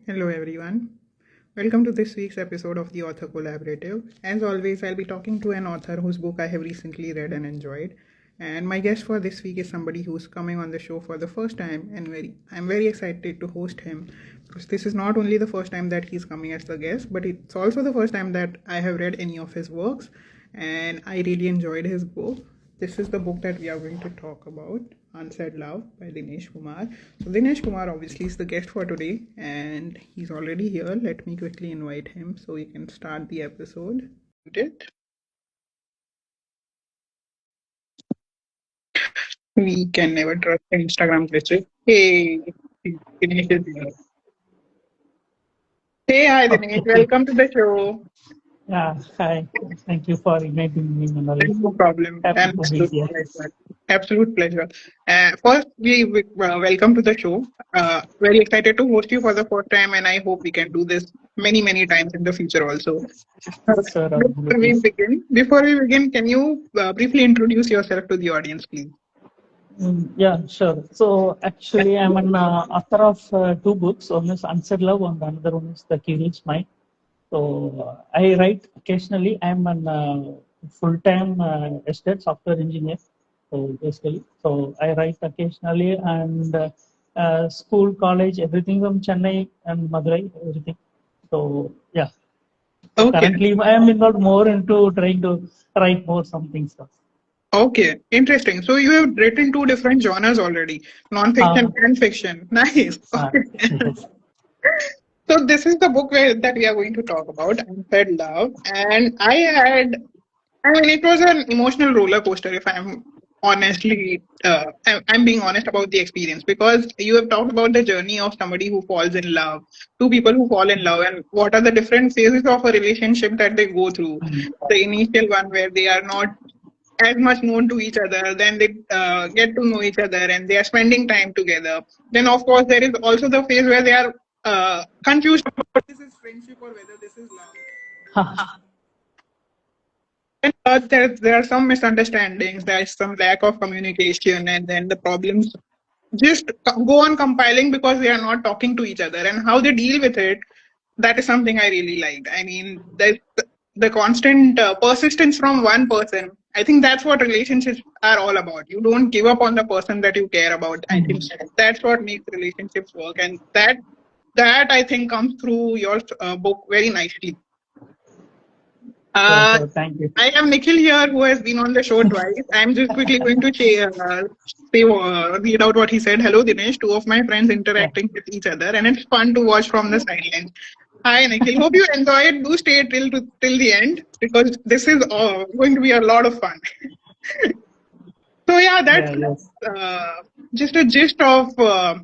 Hello, everyone. Welcome to this week's episode of the Author Collaborative. As always, I'll be talking to an author whose book I have recently read and enjoyed. And my guest for this week is somebody who's coming on the show for the first time, and I'm very excited to host him because this is not only the first time that he's coming as a guest, but it's also the first time that I have read any of his works, and I really enjoyed his book. This is the book that we are going to talk about, Unsaid Love by Dinesh Kumar. So Dinesh Kumar obviously is the guest for today and he's already here. Let me quickly invite him so we can start the episode. Did we can never trust Instagram glitches. Hey, Dinesh is here. Hey, hi Dinesh, Okay. welcome to the show. Yeah. Hi. Thank you for inviting me, Manali. No problem. Happy An to be absolute here. pleasure. Absolute pleasure. First, we welcome to the show. Very excited to host you for the first time, and I hope we can do this many, many times in the future also. Sir, Before absolutely. we begin, can you briefly introduce yourself to the audience, please? Yeah, sure. So actually, I'm an author of two books. One is Unsaid Love, and another one is The Curious Mind. So I write occasionally. I'm an full-time estate software engineer. So basically, so I write occasionally and school, college, everything from Chennai and Madurai, everything. So yeah. So Okay, currently, I am involved more into trying to write more something stuff. okay, interesting. So you have written two different genres already, non-fiction Uh, and fiction. Nice. uh, Okay. yes. So this is the book that we are going to talk about, Unsaid Love, and I mean, it was an emotional roller coaster. If I'm honestly, I'm being honest about the experience because you have talked about the journey of somebody who falls in love, two people who fall in love, and what are the different phases of a relationship that they go through. Mm. The initial one where they are not as much known to each other, then they get to know each other, and they are spending time together. Then, of course, there is also the phase where they are confused about this is friendship or whether this is love. And there are some misunderstandings, there's some lack of communication, and then the problems just go on compiling because they are not talking to each other. And how they deal with it, that is something I really liked. I mean, the constant persistence from one person. I think that's what relationships are all about. You don't give up on the person that you care about. I think Mm. that's what makes relationships work, and that I think comes through your book very nicely. Sure, Uh, sure. Thank you. I am Nikhil here, who has been on the show twice. I'm just quickly going to read out what he said. Hello, Dinesh. Two of my friends Yeah. interacting with each other, and it's fun to watch from the sidelines. Hi, Nikhil. Hope you enjoyed. Do stay till the end because this is going to be a lot of fun. So yeah, that's Yeah. Yes. uh, just a gist of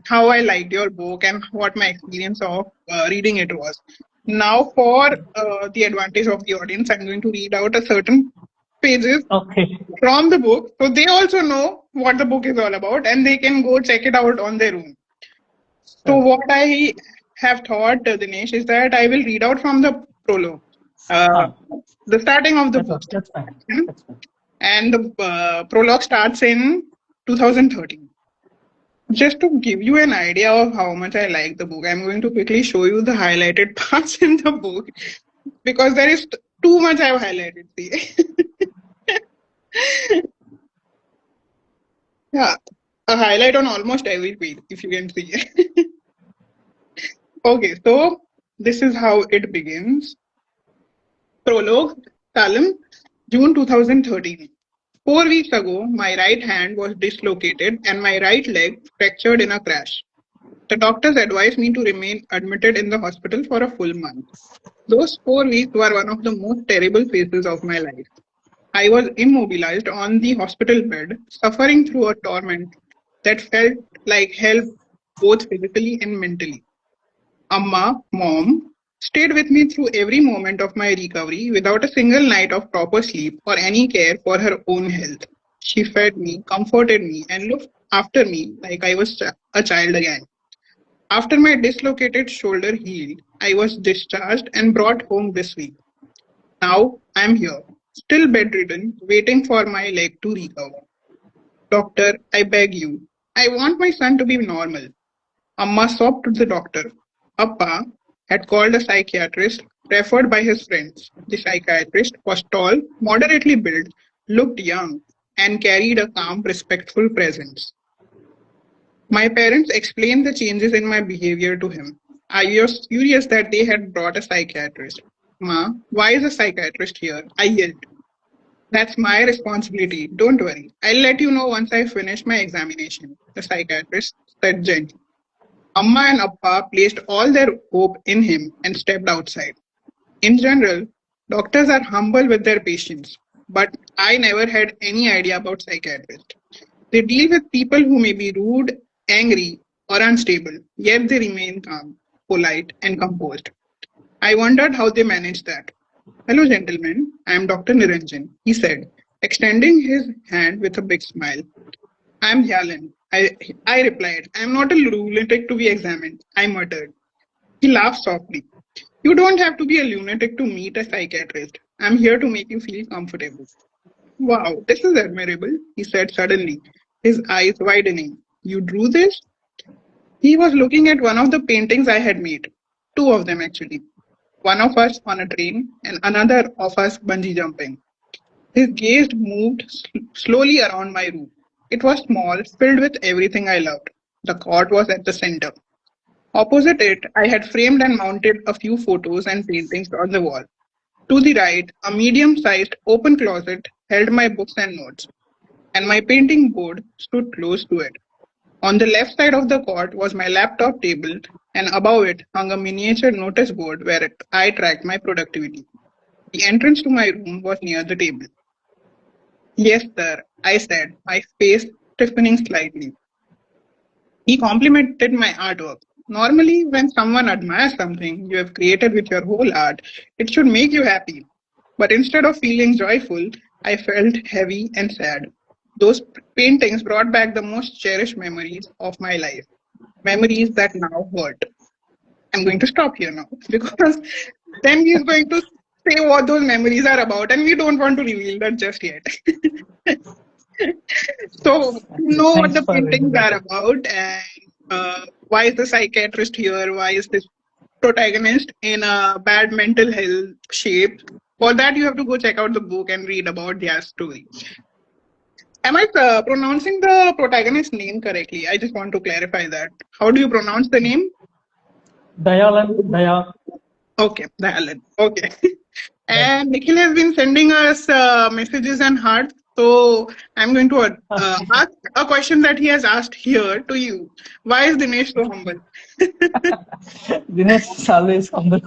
how I liked your book and what my experience of reading it was. Now, for the advantage of the audience, I'm going to read out a certain pages Okay. from the book, so they also know what the book is all about, and they can go check it out on their own. So, Sure. what I have thought, Dinesh, is that I will read out from the prologue, uh, Ah, the starting of the that's book. all. That's fine. Hmm? That's fine. And the prologue starts in 2013. Just to give you an idea of how much I like the book, I'm going to quickly show you the highlighted parts in the book because there is too much I've highlighted. See, yeah, a highlight on almost every page, if you can see. Okay, so this is how it begins. Prologue, Salem, June 2013. 4 weeks ago, my right hand was dislocated and my right leg fractured in a crash. The doctors advised me to remain admitted in the hospital for a full month. Those 4 weeks were one of the most terrible phases of my life. I was immobilized on the hospital bed, suffering through a torment that felt like hell both physically and mentally. Amma, mom, stayed with me through every moment of my recovery without a single night of proper sleep or any care for her own health. She fed me, comforted me, and looked after me like I was a child again. After my dislocated shoulder healed, I was discharged and brought home this week. Now I'm here, still bedridden, waiting for my leg to recover. Doctor, I beg you. I want my son to be normal. Amma sobbed to the doctor. Appa had called a psychiatrist referred by his friends. The psychiatrist was tall, moderately built, looked young, and carried a calm, respectful presence. My parents explained the changes in my behavior to him. I was furious that they had brought a psychiatrist. Ma, why is a psychiatrist here? I yelled. That's my responsibility. Don't worry. I'll let you know once I finish my examination, the psychiatrist said gently. Amma and Appa placed all their hope in him and stepped outside. In general, doctors are humble with their patients, but I never had any idea about psychiatrists. They deal with people who may be rude, angry, or unstable, yet they remain calm, polite, and composed. I wondered how they managed that. Hello, gentlemen. I am Dr. Niranjan, he said, extending his hand with a big smile. I am Hyalan. I replied, I am not a lunatic to be examined, I muttered. He laughed softly. You don't have to be a lunatic to meet a psychiatrist. I'm here to make you feel comfortable. Wow, this is admirable, he said suddenly, his eyes widening. You drew this? He was looking at one of the paintings I had made. Two of them, actually. One of us on a train, and another of us bungee jumping. His gaze moved slowly around my room. It was small, filled with everything I loved. The cot was at the center. Opposite it, I had framed and mounted a few photos and paintings on the wall. To the right, a medium-sized open closet held my books and notes, and my painting board stood close to it. On the left side of the cot was my laptop table, and above it hung a miniature notice board where I tracked my productivity. The entrance to my room was near the table. Yes, sir, I said, my face stiffening slightly. He complimented my artwork. Normally, when someone admires something you have created with your whole heart, it should make you happy. But instead of feeling joyful, I felt heavy and sad. Those paintings brought back the most cherished memories of my life, memories that now hurt. I'm going to stop here now because then he's going to say what those memories are about, and we don't want to reveal that just yet. So, know what Thanks the for paintings reading are that. about, and why is the psychiatrist here? Why is this protagonist in a bad mental health shape? For that, you have to go check out the book and read about their story. Am I pronouncing the protagonist's name correctly? I just want to clarify that. How do you pronounce the name? Dayalan, Daya. Okay, the Alan. Okay. Right. And Nikhil has been sending us messages and hearts. So I'm going to ask a question that he has asked here to you. Why is Dinesh so humble? Dinesh is always humble.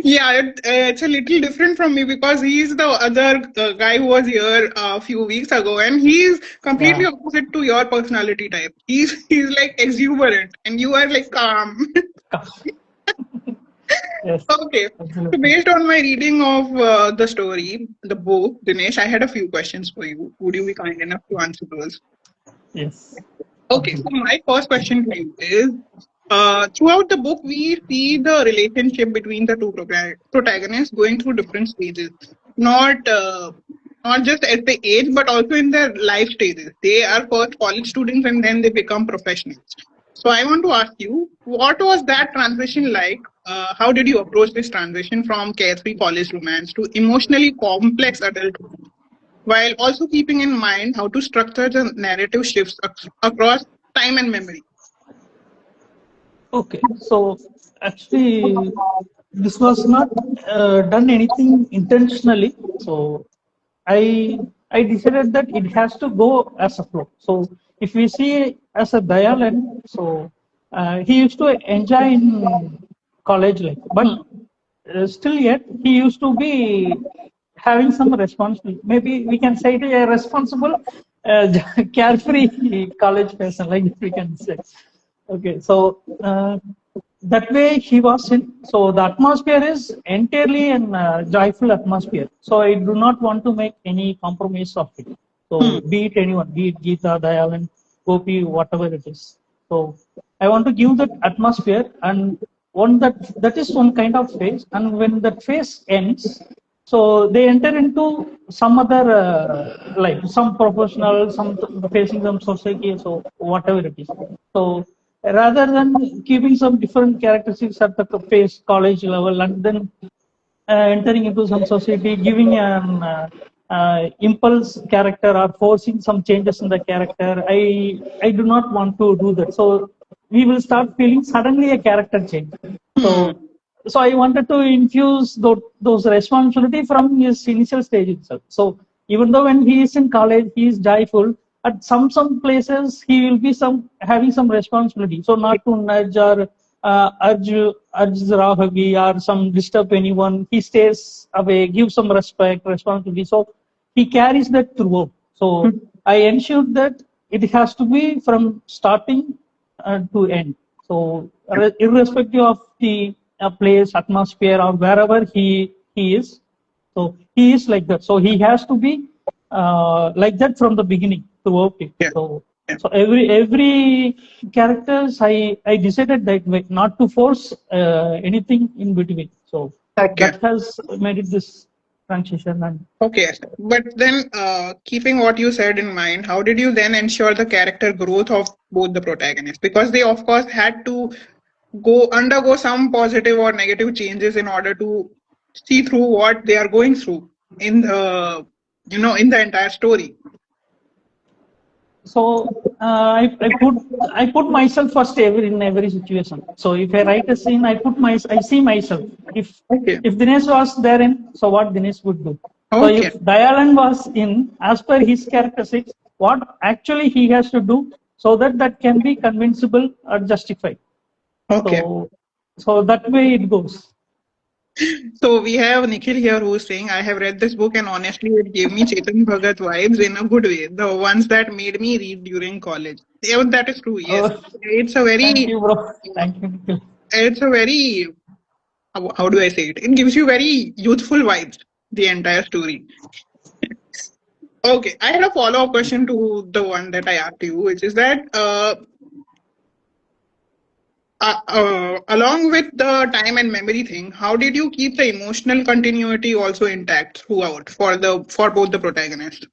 Yeah, it's a little different from me because he's the other guy who was here a few weeks ago, and he's completely Yeah. opposite to your personality type. He's like exuberant, and you are like calm. Yes, Okay. So absolutely. based on my reading of the story, the book, Dinesh, I had a few questions for you. Would you be kind enough to answer those? Yes, Okay, so absolutely. my first question to you is throughout the book, we see the relationship between the two protagonists going through different stages, not not just at the age, but also in their life stages. They are first college students and then they become professionals. So I want to ask you, what was that transition like? How did you approach this transition from carefree college romance to emotionally complex adulthood, while also keeping in mind how to structure the narrative shifts across time and memory? Okay, so actually, this was not done anything intentionally. So I I decided that it has to go as a flow. So if we see as a Dayalan, so he used to enjoy in college life, but still yet he used to be having some responsibility. Maybe we can say it a responsible, carefree college person, like we can say. Okay, so that way he was in. So the atmosphere is entirely an joyful atmosphere. So I do not want to make any compromise of it. Hmm. So be it anyone, be it Geeta, Dayalan, Gopi, whatever it is. So I want to give that atmosphere, and one that is one kind of phase. And when that phase ends, so they enter into some other like some professional, some facing some society, so whatever it is. So rather than keeping some different characteristics at the face college level and then entering into some society, giving an impulse character or forcing some changes in the character. I do not want to do that. So we will start feeling suddenly a character change. Hmm. So so I wanted to infuse those responsibility from his initial stage itself. So even though when he is in college, he is joyful. At some places, he will be some having some responsibility. So not to nudge or urge Rahagi or some disturb anyone. He stays away, gives some respect, responsibility. So he carries that throughout. So I ensured that it has to be from starting to end. So irrespective of the place, atmosphere, or wherever he is, so he is like that. So he has to be like that from the beginning throughout it. Yeah. So Yeah. so every characters I decided that way, not to force anything in between. So Okay. that has made it this transition. And Okay. But then, keeping what you said in mind, how did you then ensure the character growth of both the protagonists? Because they, of course, had to undergo some positive or negative changes in order to see through what they are going through in the in the entire story. so I put myself first in every situation. So if I write a scene, I see myself. If Okay. if Dinesh was therein, so what Dinesh would do. So Okay. if Dayalan was in, as per his characteristics, what actually he has to do, so that that can be convincible or justified. Okay. So that way it goes. So we have Nikhil here who's saying, I have read this book and honestly it gave me Chetan Bhagat vibes in a good way. The ones that made me read during college. Yeah, that is true. Yes. Oh, It's a thank very, you, bro. Thank you, Nikhil. it's a very, how do I say it? It gives you very youthful vibes, the entire story. Okay. I had a follow-up question to the one that I asked you, which is that, along with the time and memory thing, how did you keep the emotional continuity also intact throughout for both the protagonists?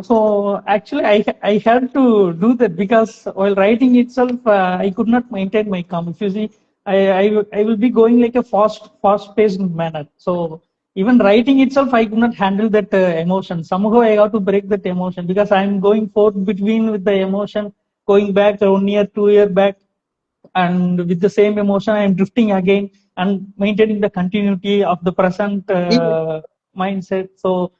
So actually, I had to do that because while writing itself, I could not maintain my calm. If you see, I will be going like a fast paced manner. So even writing itself, I could not handle that emotion. Somehow I have to break that emotion because I'm going forth between with the emotion, going back 1 year, 2 year back, and with the same emotion I am drifting again and maintaining the continuity of the present mindset. So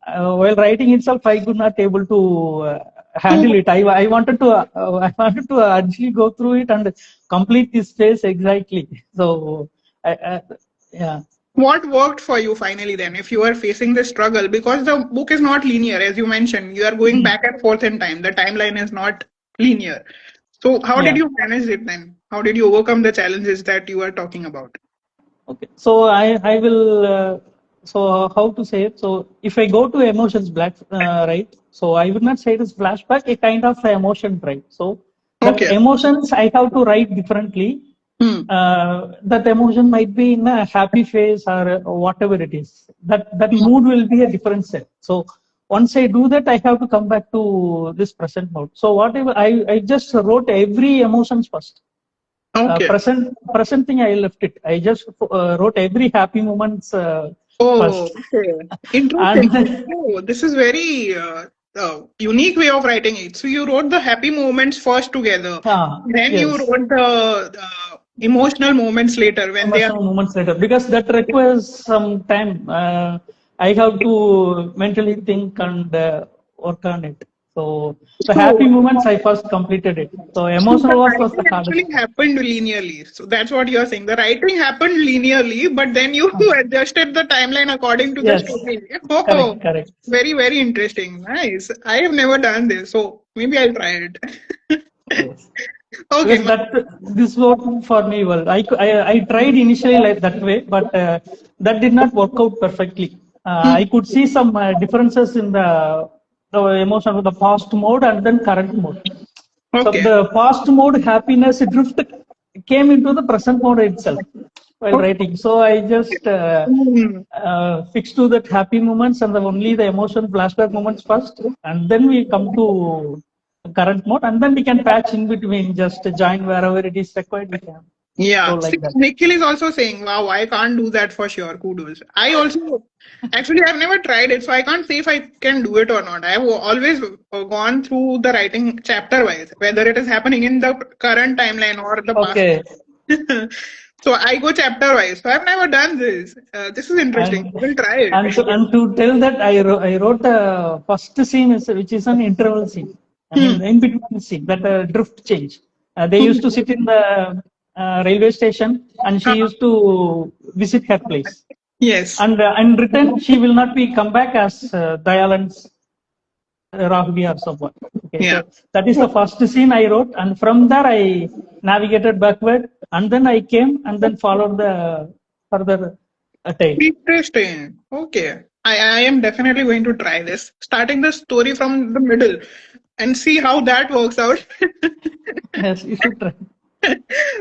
while writing itself I could not able to handle So, it. I wanted to I wanted to actually go through it and complete this phase exactly. So I, yeah. what worked for you finally then, if you are facing this struggle? Because the book is not linear, as you mentioned, you are going back and forth in time. The timeline is not linear. So, how did Yeah. you manage it then? How did you overcome the challenges that you are talking about? Okay. So I will. So how to say it? So if I go to emotions black, right? So I would not say it is flashback. A kind of emotion, right? So that Okay. emotions I have to write differently. Hmm. That emotion might be in a happy phase or whatever it is. That Hmm. mood will be a different set. So once I do that, I have to come back to this present mode. So whatever I just wrote every emotions first. Okay. Present thing I left it. I just wrote every happy moments Oh, first. okay. Interesting. And then, Oh, this is very unique way of writing it. So you wrote the happy moments first together, then you yes, wrote the emotional moments later when they are. emotional moments later because that requires some time. I have to mentally think and work on it. So the happy So, moments I first completed it. So so the emotional was writing the hardest actually part. happened linearly. So that's what you're saying. The writing happened linearly, but then you Uh, adjusted the timeline according to the yes, story. correct, Oh, correct. very, very interesting. Nice. I have never done this, so maybe I'll try it. Yes. Okay. Because that this worked for me well. I tried initially like that way, but that did not work out perfectly. I could see some differences in the emotion of the past mode and then current mode. So Okay. the past mode happiness drift came into the present mode itself while Okay. writing. So I just Hmm. fixed to that happy moments and only the emotion flashback moments first, and then we come to current mode, and then we can patch in between, just join wherever it is required. We can go Yeah. See, like that. Nikhil is also saying, wow, I can't do that for sure. Kudos. I also, actually, I've never tried it, so I can't say if I can do it or not. I've always gone through the writing chapter wise, whether it is happening in the current timeline or the past. Okay. So I go chapter wise. So I've never done this. This is interesting. And We'll try it. to tell that I wrote the first scene which is an interval scene. I mean, Hmm. in between scene, that drift change. They used to sit in the railway station, and she used to visit her place. Yes. And in return, she will not be come back as Dayalan's Rahvi or someone. Okay, Yeah. so that is the first scene I wrote, and from there I navigated backward, and then I came and then followed the further tale. Interesting. Okay. I am definitely going to try this. Starting the story from the middle and see how that works out. Yes, you should try.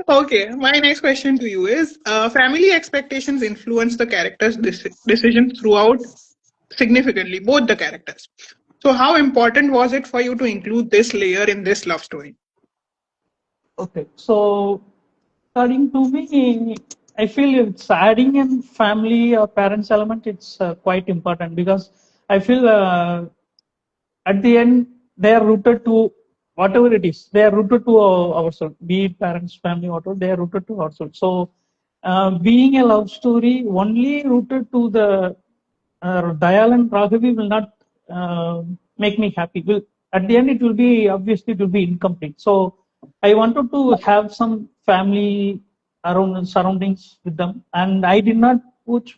Okay. My next question to you is family expectations influence the characters' decisions throughout significantly, both the characters. So, how important was it for you to include this layer in this love story? Okay, so according to me, I feel it's adding in family or parents element. It's quite important because I feel at the end they are rooted to whatever it is. They are rooted to our soul, be it parents, family, whatever. They are rooted to our soul. So, being a love story only rooted to the Dayal and Raghavi will not make me happy. Will at the end it will be obviously it will be incomplete. So I wanted to have some family around surroundings with them, and I did not put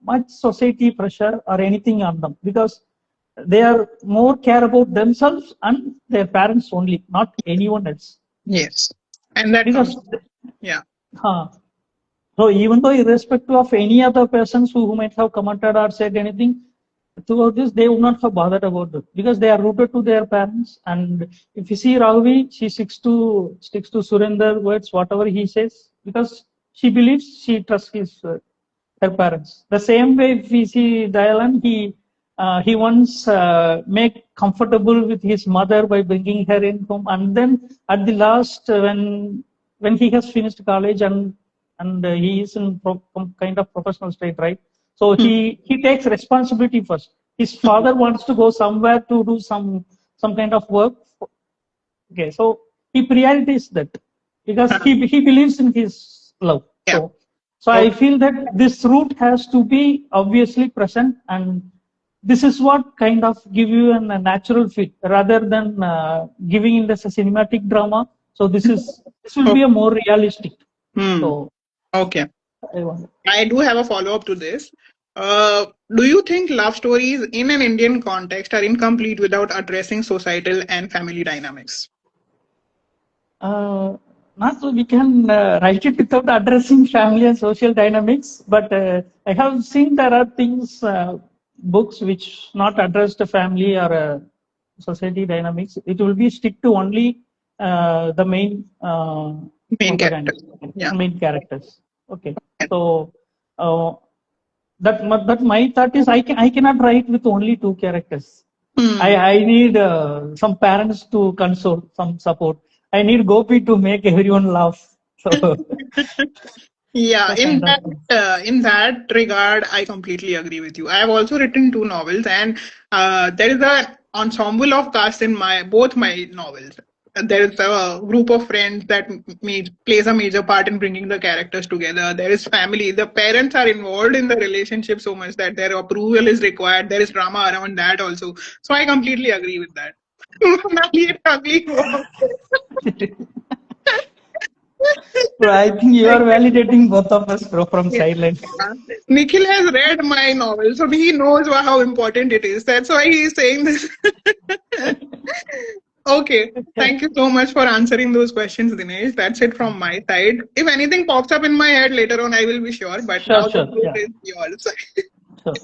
much society pressure or anything on them because they are more care about themselves and their parents only, not anyone else. Yes. And that Because comes. Yeah. uh, so even though irrespective of any other persons who might have commented or said anything throughout this, they would not have bothered about it because they are rooted to their parents. And if you see Rahvi, she sticks to Surinder words, whatever he says, because she believes she trusts her parents. The same way, if we see Dayalan, he once make comfortable with his mother by bringing her in home, and then at the last, when he has finished college and he is in some kind of professional state, right? So Hmm. he takes responsibility first. His father wants to go somewhere to do some kind of work. Okay, so he prioritizes that because he believes in his love. Yeah. So I Okay. feel that this root has to be obviously present, and this is what kind of give you a natural fit rather than giving in this a cinematic drama. So this will be a more realistic. Hmm. So Okay. I want. I do have a follow up to this. Do you think love stories in an Indian context are incomplete without addressing societal and family dynamics? Uh, Not so we can write it without addressing family and social dynamics, but I have seen there are things, books which not address the family or society dynamics. It will be stick to only the main Main protagonist, characters. okay, Yeah. main characters. Okay, so uh, that my thought is I cannot write with only two characters. Hmm. I need some parents to console, some support. I need Gopi to make everyone laugh. So Yeah, the kind of things. in that regard, I completely agree with you. I have also written two novels, and there is an ensemble of cast in my both my novels. There is a group of friends that plays a major part in bringing the characters together. There is family. The parents are involved in the relationship so much that their approval is required. There is drama around that also. So I completely agree with that. Ugly. Bro, I think you are validating both of us, bro, from Yeah. silent. Nikhil has read my novel, so he knows how important it is. That's why he is saying this. Okay. Thank you so much for answering those questions, Dinesh. That's it from my side. If anything pops up in my head later on, I will be sure. But Sure, now the sure, floor yeah, is yours. sure.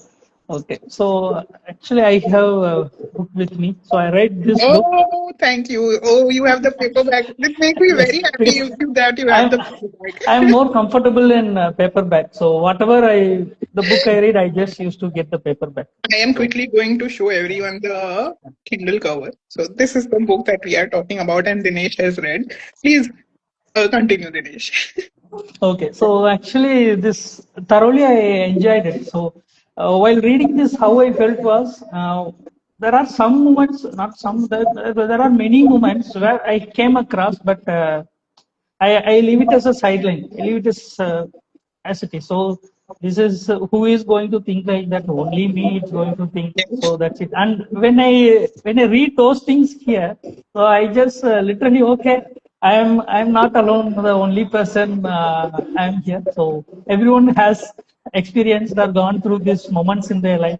Okay, so actually I have a book with me. So I read this book. Oh, thank you. Oh, you have the paperback. It makes me Yes, very happy because that you have I'm the paperback. I'm more comfortable in paperback. So whatever the book I read, I just used to get the paperback. I am So quickly going to show everyone the Kindle cover. So this is the book that we are talking about, and Dinesh has read. Please continue, Dinesh. okay, so actually this thoroughly I enjoyed it. So while reading this, how I felt was there are some moments, not some, there are many moments where I came across, but I leave it as a sideline. I leave it as it is. So this is who is going to think like that? Only me is going to think. Yes. So that's it. And when I read those things here, so I just literally okay. I am not alone. The only person I am here. So everyone has experienced or gone through these moments in their life.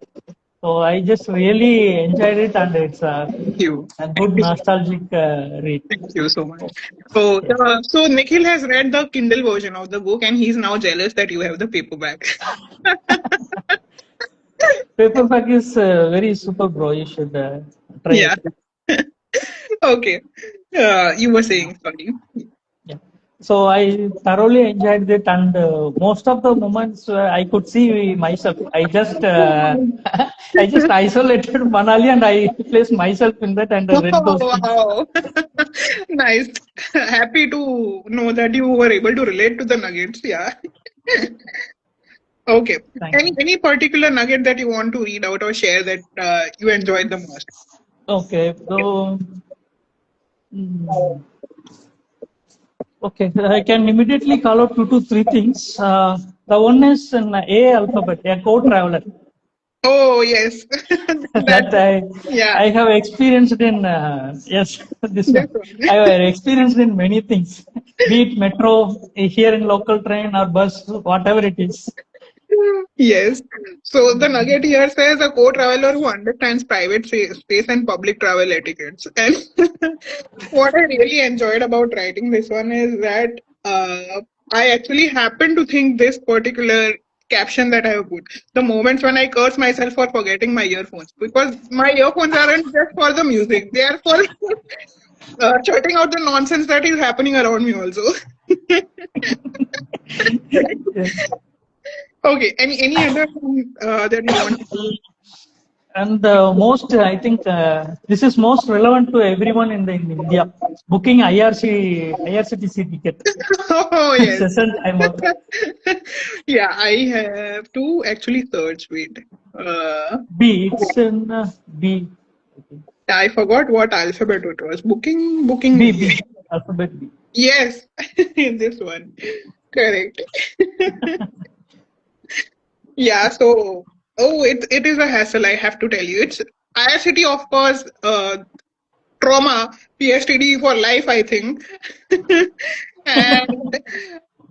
So I just really enjoyed it, and it's Thank you. a Thank good you so nostalgic read. Thank you so much. So, So, yes. so Nikhil has read the Kindle version of the book, and he's now jealous that you have the paperback. Paperback is very super, bro. You should try Yeah. it. Okay. You were saying, sorry. Yeah. So I thoroughly enjoyed it, and most of the moments I could see myself. I just isolated Manali, and I placed myself in that and read those Oh, things. wow. Nice. Happy to know that you were able to relate to the nuggets. Yeah. Okay. Thank you. Any particular nugget that you want to read out or share that you enjoyed the most? Okay. So, mm, okay, I can immediately call out two to three things. The one is an A alphabet, a co-traveler. Oh, yes. That, That yeah, I have experienced in yes this this one. one. I have experienced in many things, be it metro, here in local train or bus, whatever it is. Yes. So the nugget here says a co-traveler who understands private space and public travel etiquettes. And what I really enjoyed about writing this one is that I actually happen to think this particular caption that I have put, the moments when I curse myself for forgetting my earphones, because my earphones aren't just for the music; they are for shutting out the nonsense that is happening around me also. Yes. Okay. Any other one, that you want? And most, I think this is most relevant to everyone in India. Booking IRCTC ticket. Oh, yes. Session time out. Yeah, I have to actually search. Wait. B. It's in B. I forgot what alphabet it was. B. Booking. B. Alphabet B. Yes, this one. Correct. Yeah, so, oh, it is a hassle, I have to tell you. It's IRCT, of course, trauma, PSTD for life, I think. And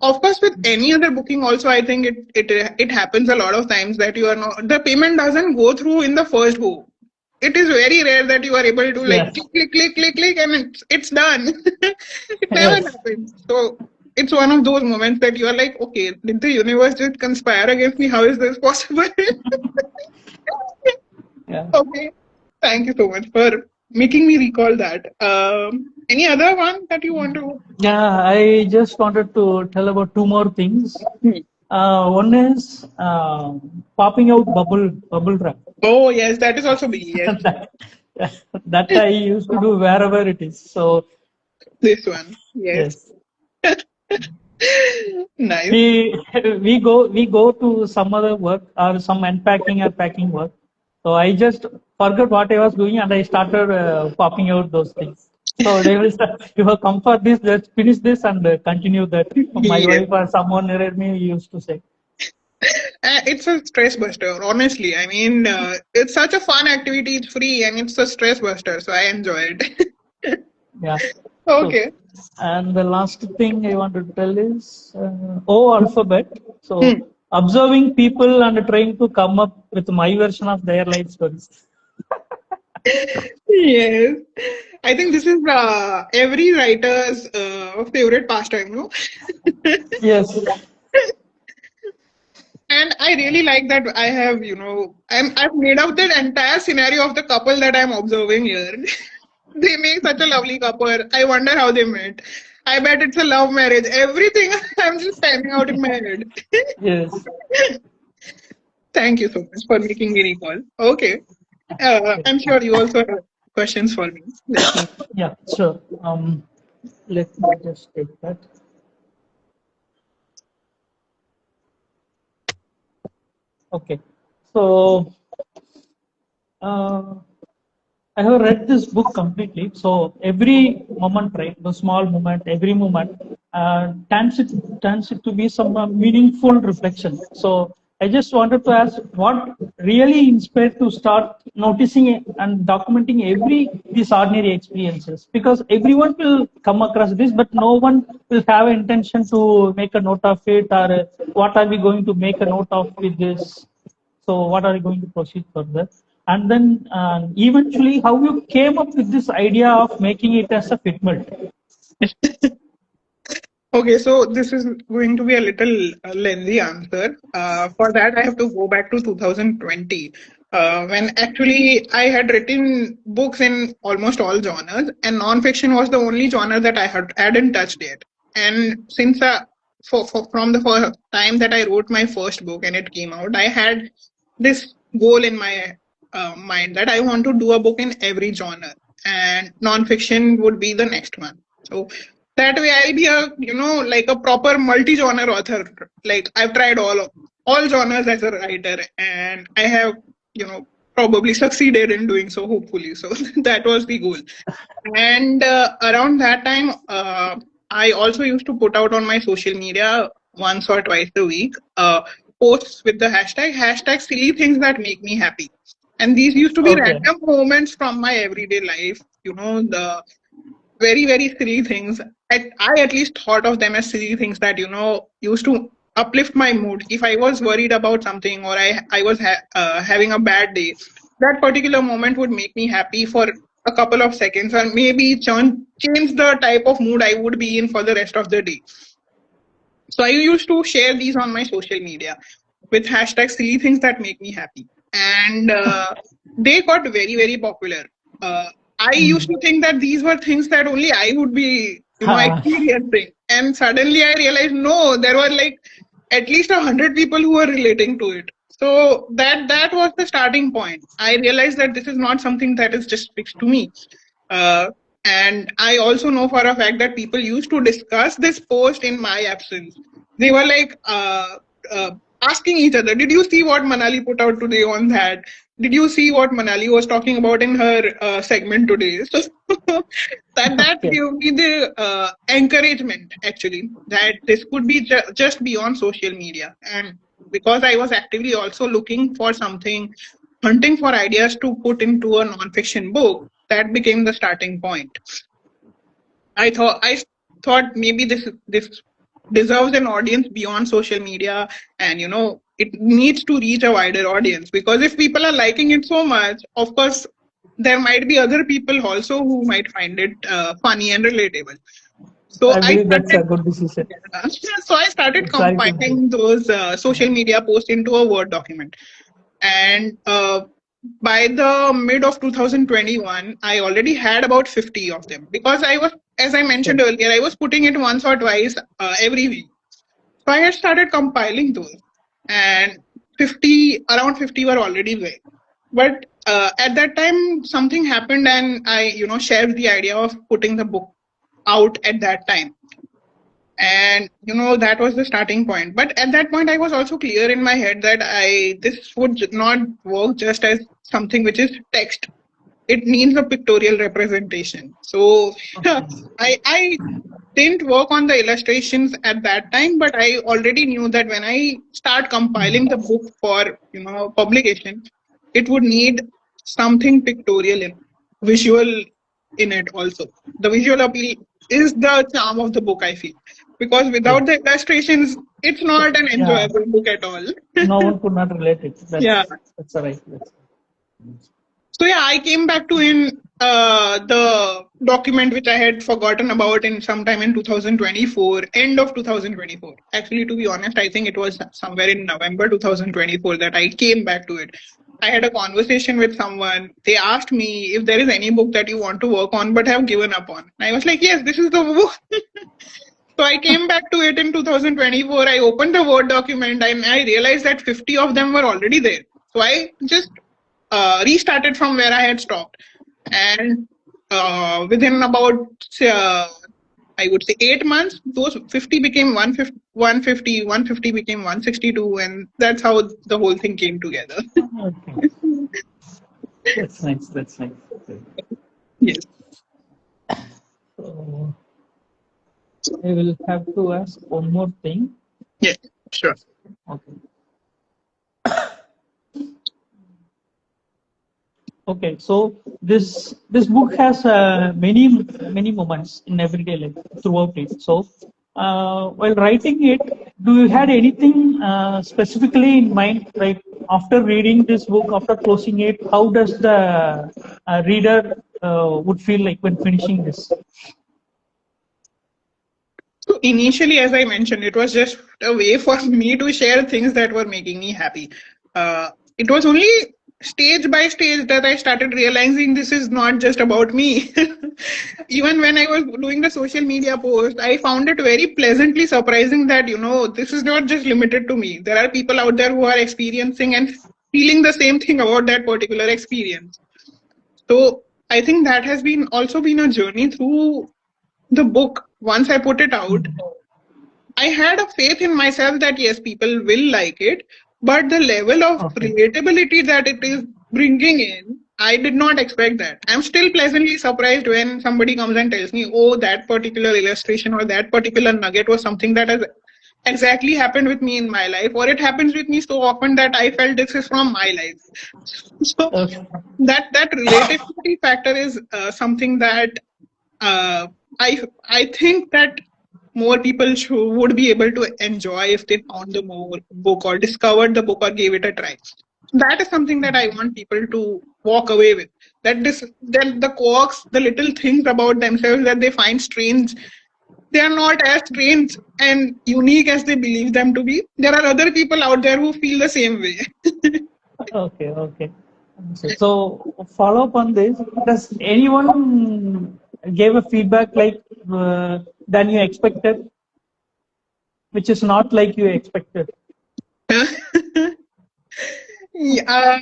of course, with any other booking, also, I think it happens a lot of times that you are not, the payment doesn't go through in the first go. It is very rare that you are able to like Yes. click, click, click, click, click, and it's done. It never Yes. happens. So it's one of those moments that you are like, okay, did the universe just conspire against me? How is this possible? Yeah. Okay. Thank you so much for making me recall that. Any other one that you want to? Yeah, I just wanted to tell about two more things. Hmm. One is popping out bubble wrap. Oh, yes, that is also big. Yes, that, that I used to do wherever it is. So this one. Yes. yes, Nice. we we go to some other work or some unpacking or packing work. So I just forgot what I was doing and I started popping out those things. So they will start, you have come for this, just finish this and continue that. My Yes. wife or someone near me used to say. It's a stress buster, honestly. I mean, it's such a fun activity. It's free and it's a stress buster, so I enjoy it. Yeah. So, Okay. and the last thing I want to tell is O alphabet. Hmm. So, observing people and trying to come up with my version of their life stories. Yes. I think this is every writer's favorite pastime, no? Yes. And I really like that I have, I've made out the entire scenario of the couple that I'm observing here. They make such a lovely couple. I wonder how they met. I bet it's a love marriage. Everything I'm just timing out in my head. Yes. Thank you so much for making me recall. Okay. I'm sure you also have questions for me. Let me. Yeah, sure. Let me just take that. Okay. So, uh, I have read this book completely. So every moment, right, the small moment, every moment, turns it to be some meaningful reflection. So I just wanted to ask, what really inspired to start noticing and documenting every these ordinary experiences? Because everyone will come across this, but no one will have intention to make a note of it, or what are we going to make a note of with this? So what are you going to proceed further? And then eventually, how you came up with this idea of making it as a fitment? Okay, so this is going to be a little lengthy answer. For that, I have to go back to 2020, when actually I had written books in almost all genres, and nonfiction was the only genre that hadn't touched yet. And since from the first time that I wrote my first book and it came out, I had this goal in my mind that I want to do a book in every genre, and nonfiction would be the next one. So that way I'll be a like a proper multi-genre author. Like I've tried all genres as a writer, and I have probably succeeded in doing so, hopefully. So that was the goal. And around that time, I also used to put out on my social media once or twice a week posts with the hashtag silly things that make me happy. And these used to be Okay. random moments from my everyday life, the very, very silly things. I at least thought of them as silly things that, used to uplift my mood. If I was worried about something, or I was having a bad day, that particular moment would make me happy for a couple of seconds, or maybe change the type of mood I would be in for the rest of the day. So I used to share these on my social media with hashtag silly things that make me happy. And they got very, very popular. I used to Mm. think that these were things that only I would be, Ah, experiencing. And suddenly I realized, no, there were like at least 100 people who were relating to it. So that was the starting point. I realized that this is not something that is just fixed to me. Uh, and I also know for a fact that people used to discuss this post in my absence. They were like uh, asking each other, "Did you see what Manali put out today on that? Did you see what Manali was talking about in her segment today?" So that okay. gave me the encouragement, actually, that this could be just beyond social media. And because I was actively also looking for something, hunting for ideas to put into a non-fiction book, that became the starting point. I thought maybe this deserves an audience beyond social media, and it needs to reach a wider audience, because if people are liking it so much, of course there might be other people also who might find it funny and relatable. So I I believe that's a started good decision. so I started Exciting. compiling those social media posts into a Word document. And by the mid of 2021, I already had about 50 of them, because as I mentioned Okay. earlier, I was putting it once or twice every week. So I had started compiling those, and around 50 were already there. But at that time, something happened, and I, shared the idea of putting the book out at that time. And that was the starting point. But at that point, I was also clear in my head that this would not work just as something which is text. It needs a pictorial representation. So Okay. I didn't work on the illustrations at that time, but I already knew that when I start compiling the book for publication, it would need something pictorial in visual in it also. The visual appeal is the charm of the book, I feel, because Yeah. without the illustrations, it's not an Yeah. enjoyable book at all. No one could not relate it. Yeah. That's a right. That's So yeah, I came back to in the document which I had forgotten about in sometime in 2024, end of 2024. Actually, to be honest, I think it was somewhere in November 2024 that I came back to it. I had a conversation with someone. They asked me if there is any book that you want to work on but have given up on. I was like, yes, this is the book. So I came back to it in 2024. I opened the Word document and I realized that 50 of them were already there. So I just restarted from where I had stopped. And within about, uh, I would say 8 months, those 50 became 150 became 162, and that's how the whole thing came together. Okay, that's nice. That's nice. Yes. So I will have to ask one more thing. Yes, sure. Okay. Okay, so this book has many moments in everyday life throughout it. So while writing it, do you had anything specifically in mind? Like after reading this book, after closing it, how does the reader would feel like when finishing this? So initially, as I mentioned, it was just a way for me to share things that were making me happy. It was only stage by stage that I started realizing this is not just about me. Even when I was doing the social media post, I found it very pleasantly surprising that, this is not just limited to me. There are people out there who are experiencing and feeling the same thing about that particular experience. So I think that has been also been a journey through the book. Once I put it out, I had a faith in myself that yes, people will like it, but the level of Okay. relatability that it is bringing in, I did not expect that. I'm still pleasantly surprised when somebody comes and tells me, oh, that particular illustration or that particular nugget was something that has exactly happened with me in my life, or it happens with me so often that I felt this is from my life. So Okay. that relatability factor is something that uh, I think that more people would be able to enjoy if they found the more book or discovered the book or gave it a try. That is something that I want people to walk away with. That the quirks, the little things about themselves that they find strange, they are not as strange and unique as they believe them to be. There are other people out there who feel the same way. Okay. Okay. So follow up on this. Does anyone gave a feedback like than you expected, which is not like you expected? Yeah,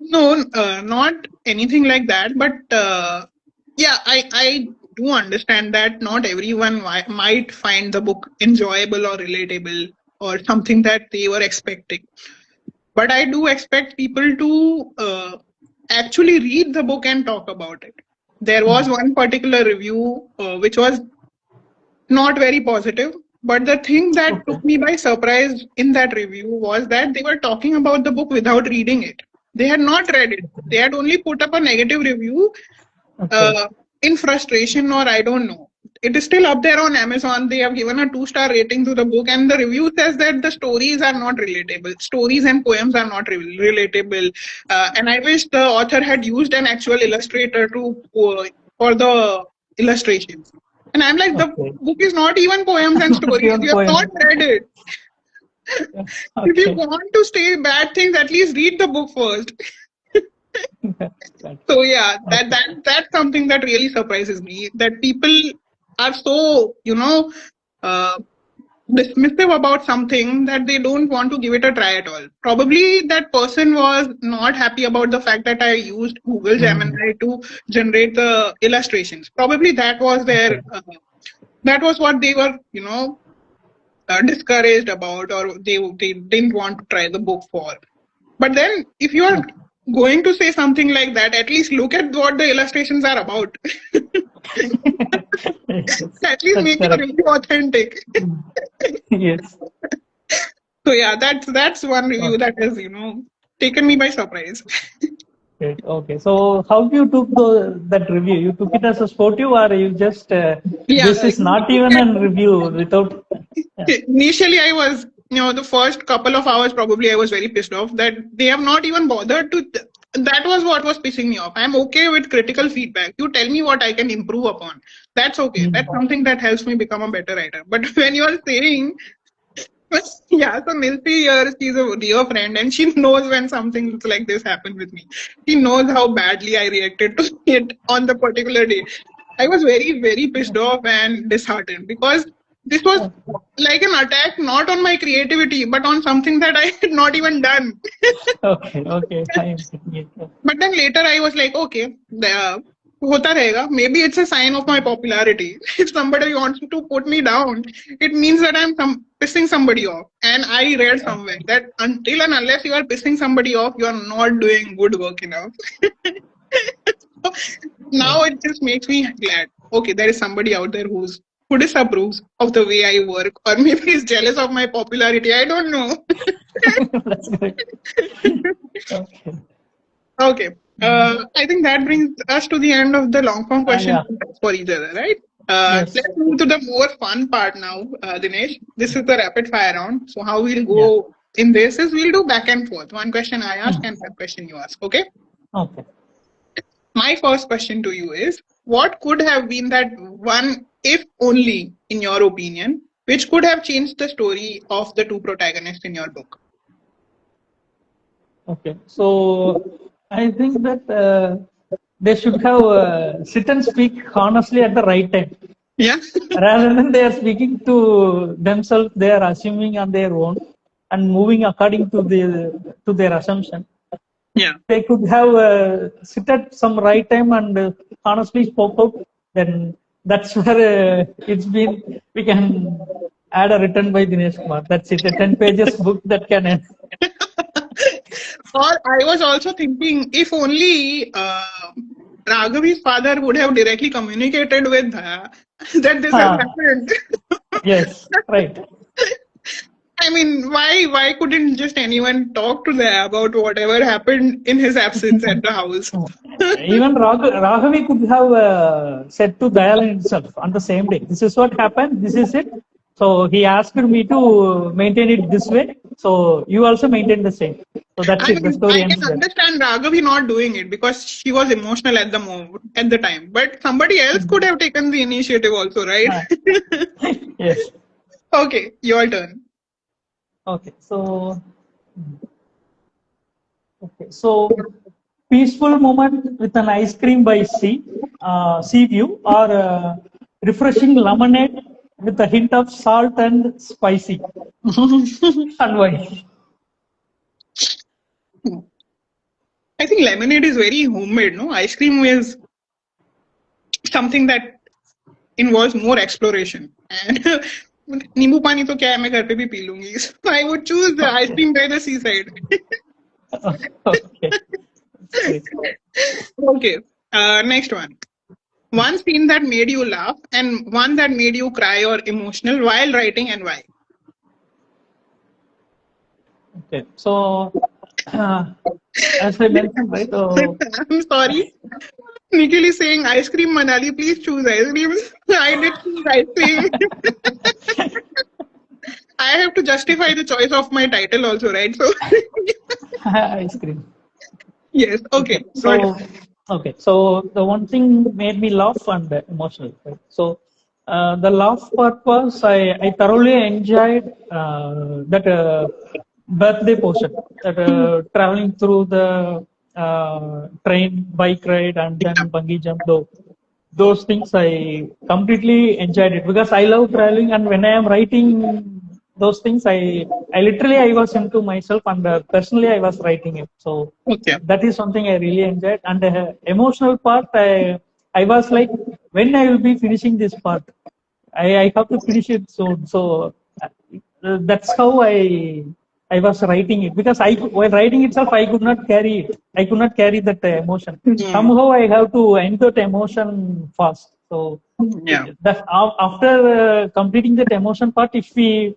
no, not anything like that. But yeah, I do understand that not everyone might find the book enjoyable or relatable or something that they were expecting. But I do expect people to actually read the book and talk about it. There was one particular review which was not very positive. But the thing that Okay. took me by surprise in that review was that they were talking about the book without reading it. They had not read it. They had only put up a negative review Okay. uh, in frustration, or I don't know. It is still up there on Amazon. They have given a 2-star rating to the book, and the review says that the stories are not relatable. Stories and poems are not relatable. And I wish the author had used an actual illustrator to for the illustrations. And I'm like, the Okay. book is not even poems and Not stories. even You have not poem. read it. If you Okay. want to say bad things, at least read the book first. Got So yeah, that okay. that that's something that really surprises me. That people are so uh, dismissive about something that they don't want to give it a try at all. Probably that person was not happy about the fact that I used Google Mm. Gemini to generate the illustrations. Probably that was their Okay. that was what they were discouraged about, or they didn't want to try the book for. But then, if you are Okay. going to say something like that, at least look at what the illustrations are about. Yes, At least that's make your correct. review authentic. Mm. Yes. So yeah, that's one review Okay. that has taken me by surprise. Great. Okay. So how you took that review? You took it as a sportive, or you just Yeah, this is not even a review without? Yeah. initially I was the first couple of hours probably I was very pissed off that they have not even bothered to that was what was pissing me off. I'm okay with critical feedback. You tell me what I can improve upon. That's okay. That's something that helps me become a better writer. But when you are saying, yeah, so Milty here, she's a dear friend and she knows when something like this happened with me. She knows how badly I reacted to it on the particular day. I was very, very pissed off and disheartened because this was like an attack not on my creativity but on something that I had not even done. Okay, fine. But then later I was like, okay, hota rahega. Maybe it's a sign of my popularity. If somebody wants to put me down, it means that I'm pissing somebody off. And I read somewhere that until and unless you are pissing somebody off, you are not doing good work enough. Now it just makes me glad. Okay, there is somebody out there who disapproves of the way I work, or maybe is jealous of my popularity. I don't know. That's great. Okay. Okay. I think that brings us to the end of the long form question Yeah. for each other, right? Yes. Let's move to the more fun part now, Dinesh. This is the rapid fire round. So how we'll Yeah. go in this is we'll do back and forth. One question I ask and one question you ask. Okay. Okay. My first question to you is: what could have been that one, if only, in your opinion, which could have changed the story of the two protagonists in your book? Okay. So I think that they should have sit and speak honestly at the right time. Yeah. Rather than they are speaking to themselves, they are assuming on their own and moving according to their assumption. Yeah. They could have sit at some right time and honestly spoke out. Then that's where it's been. We can add a written by Dinesh Kumar. That's it. A 10 pages book that can end. Or I was also thinking, if only Raghavi's father would have directly communicated with her that this has happened. Yes, right. I mean, why couldn't just anyone talk to them about whatever happened in his absence at the house? Even Raghavi could have said to Dayalan himself on the same day, this is what happened, this is it. So he asked me to maintain it this way. So you also maintain the same. So that's I it. The mean, story I ends can there. understand Raghavi not doing it because she was emotional at the moment, at the time. But somebody else could have taken the initiative also, right? Yes. Okay, your turn. Okay. So peaceful moment with an ice cream by sea view, or refreshing lemonade with a hint of salt and spicy. And why? I think lemonade is very homemade, no? Ice cream is something that involves more exploration. And नींबू पानी तो क्या है मैं घर पे भी P लूंगी. So I would choose the ice cream by the seaside. Okay. Great. Okay. Next one. One scene that made you laugh and one that made you cry or emotional while writing, and why? Okay. So, as I mentioned, right? I'm sorry. Nikhil is saying ice cream Manali. Please choose ice cream. I did choose ice cream. I have to justify the choice of my title also, right? So ice cream. yes. Okay. So the one thing made me laugh and emotional. Right? So the laugh part was I thoroughly enjoyed that birthday portion, that traveling through the train, bike ride, and then bungee jump. Though those things I completely enjoyed it because I love traveling, and when I am writing those things, I literally I was into myself, and personally I was writing it. So Okay. that is something I really enjoyed. And the emotional part, I was like, when I will be finishing this part, I have to finish it soon. So that's how I was writing it, because while writing itself I could not carry it. I could not carry that emotion. Somehow I have to end that emotion fast. So Yeah. that after completing that emotion part, if we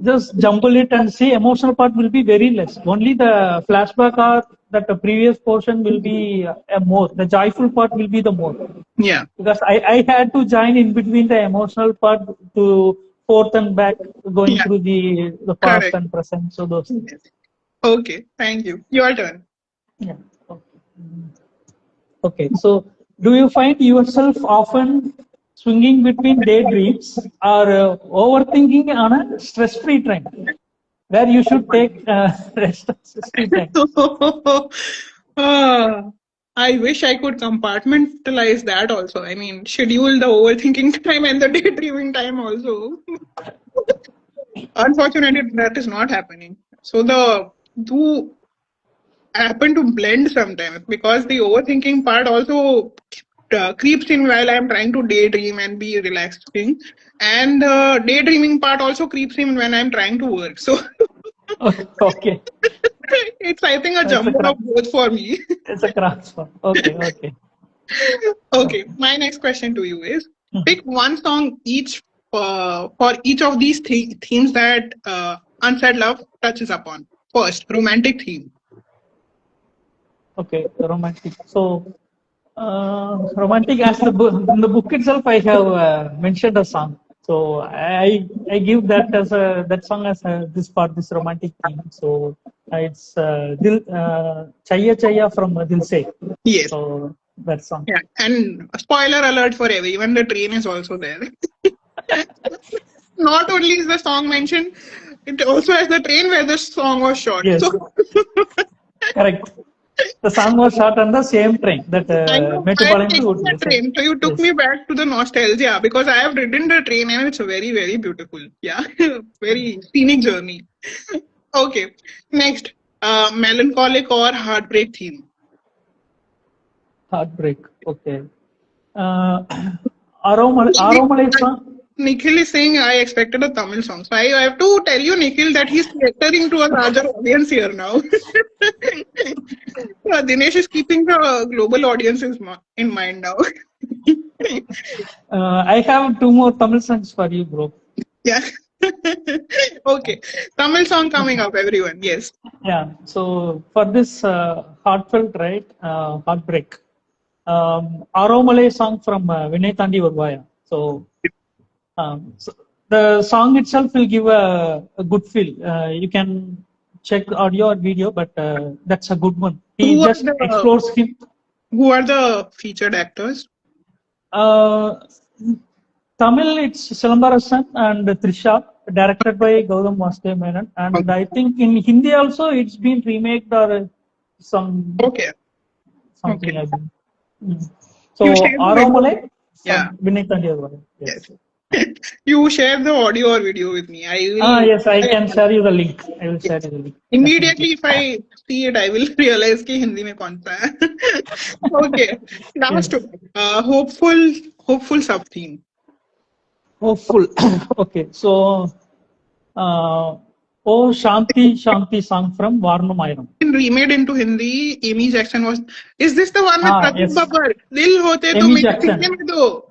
just jumble it and see, emotional part will be very less. Only the flashback or that the previous portion will be more. The joyful part will be the more. Yeah. Because I had to join in between the emotional part to forth and back, going through the past Correct. and present. So those things. Okay. Thank you. Your turn. Yeah. Okay. Okay, so do you find yourself often swinging between daydreams or overthinking on a stress-free train where you should take rest of stress-free time? Ah, I wish I could compartmentalize that also. I mean, schedule the overthinking time and the daydreaming time also. Unfortunately, that is not happening. So the two happen to blend sometimes because the overthinking part also creeps in while I'm trying to daydream and be relaxing, and the daydreaming part also creeps in when I'm trying to work. So Okay, it's, I think, a it's a jumble of crack. both for me. It's a crack spot. Okay, okay. Okay, my next question to you is: pick one song each for each of these themes that Unsaid Love touches upon. First, romantic theme. Okay, romantic. So, romantic as the book in the book itself, I have mentioned a song. So I give that as a that song as a, this part this romantic theme. So it's Dil Chaya Chaya from Dil Se. Yes. So that song. Yeah, and spoiler alert for everyone: the train is also there. Not only is the song mentioned, it also has the train where the song was shot. So Yes, correct. The song was shot on the same train that I know I have Metropolitan to taken the Woodley. So train, so you took yes, me back to the nostalgia because I have ridden the train and it's very, very beautiful. Yeah, very scenic journey. Okay, next, melancholic or heartbreak theme. heartbreak. Okay. Uh, Aromalai song. Nikhil is saying I expected a Tamil song. So I have to tell you, Nikhil, that he's catering to a larger audience here now. Dinesh is keeping the global audience in mind now. I have two more Tamil songs for you, bro. Yeah. Okay. Tamil song coming up, everyone. Yes. Yeah. So for this heartfelt, right, heartbreak, Aromalai song from Vinay Thandi Varvaya. So the song itself will give a good feel. You can check audio or video, but that's a good one. He Who are just the explores him. who are the featured actors? Uh, Tamil, it's Silambarasan and Trisha, directed by Gautam Vastudev Menon. And I think in Hindi also it's been remade or some Okay. something Okay. like that. Mm. You So share the video. Aramale Yeah. from Vinay Tandiyavara. Yes. Yes. You share the audio or video with me. I Ah, will. yes, I I, can share you the link. I will share yes. you the link. Immediately, Definitely. if I see it, I will realize कि हिंदी में कौन सा है. Okay. Last Yes. one. Hopeful sub theme. Hopeful. Okay. So, uh, Oh Shanti Shanti song from Varnamayanam. Remade into Hindi, Amy Jackson was. Is this the one with Ah, Pratik yes. Babbar? Dil hote to Amy mere सीने Jackson. में दो.